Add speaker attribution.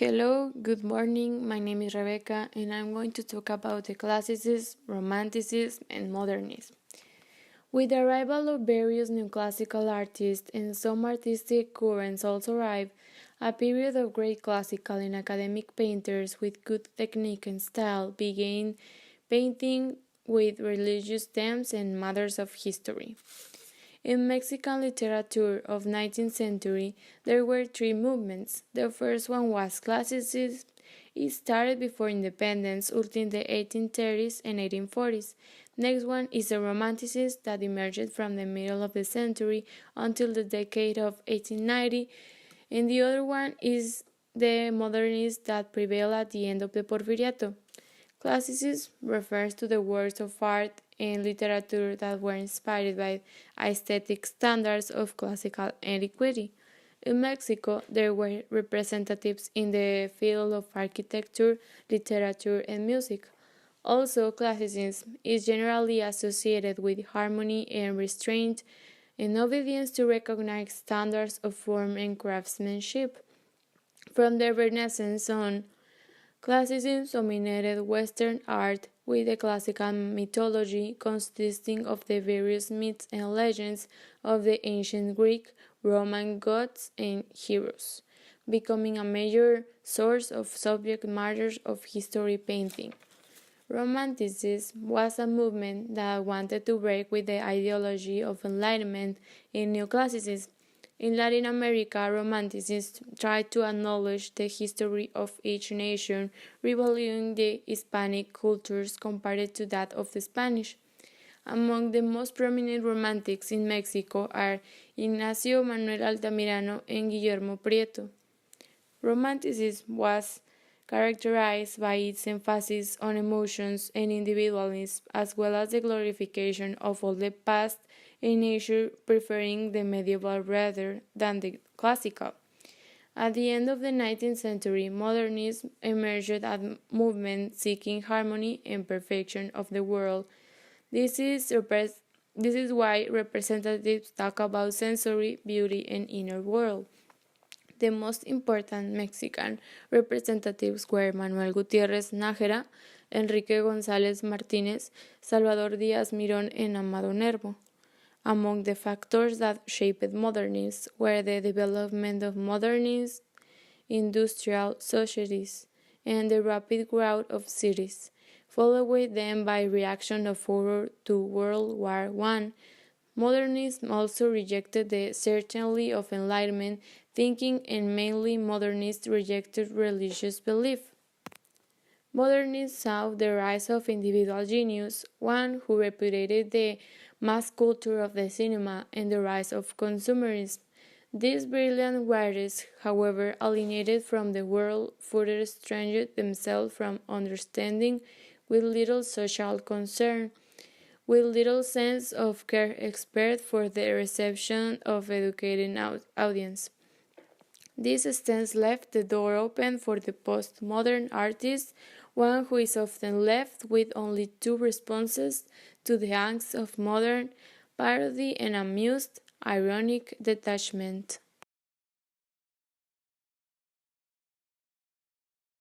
Speaker 1: Hello, good morning. My name is Rebeca, and I'm going to talk about the Classicism, Romanticism, and Modernism. With the arrival of various neoclassical artists and some artistic currents also arrived, a period of great classical and academic painters with good technique and style began painting with religious themes and matters of history. In Mexican literature of 19th century, there were three movements. The first one was Classicism. It started before independence until the 1830s and 1840s. Next one is the Romanticism that emerged from the middle of the century until the decade of 1890, and the other one is the Modernism that prevailed at the end of the Porfiriato. Classicism refers to the works of art and literature that were inspired by aesthetic standards of classical antiquity. In Mexico, there were representatives in the field of architecture, literature, and music. Also, classicism is generally associated with harmony and restraint and obedience to recognized standards of form and craftsmanship. From the Renaissance on, Classicism dominated Western art with the classical mythology consisting of the various myths and legends of the ancient Greek, Roman gods and heroes, becoming a major source of subject matter of history painting. Romanticism was a movement that wanted to break with the ideology of Enlightenment and Neoclassicism. In Latin America, Romanticists tried to acknowledge the history of each nation, revaluing the Hispanic cultures compared to that of the Spanish. Among the most prominent Romantics in Mexico are Ignacio Manuel Altamirano and Guillermo Prieto. Romanticism was characterized by its emphasis on emotions and individualism, as well as the glorification of all the past and nature, preferring the medieval rather than the classical. At the end of the 19th century, modernism emerged as a movement seeking harmony and perfection of the world. This is why representatives talk about sensory, beauty, and inner world. The most important Mexican representatives were Manuel Gutiérrez Nájera, Enrique González Martínez, Salvador Díaz Mirón, and Amado Nervo. Among the factors that shaped modernism were the development of modernist industrial societies and the rapid growth of cities, followed then by reaction of horror to World War I. Modernism also rejected the certainty of Enlightenment thinking, and mainly modernists rejected religious belief. Modernists saw the rise of individual genius, one who repudiated the mass culture of the cinema, and the rise of consumerism. These brilliant writers, however, alienated from the world, further estranged themselves from understanding, with little social concern, with little sense of care expressed for the reception of educated audience. This stance left the door open for the postmodern artist, one who is often left with only two responses to the angst of modern parody and amused, ironic detachment.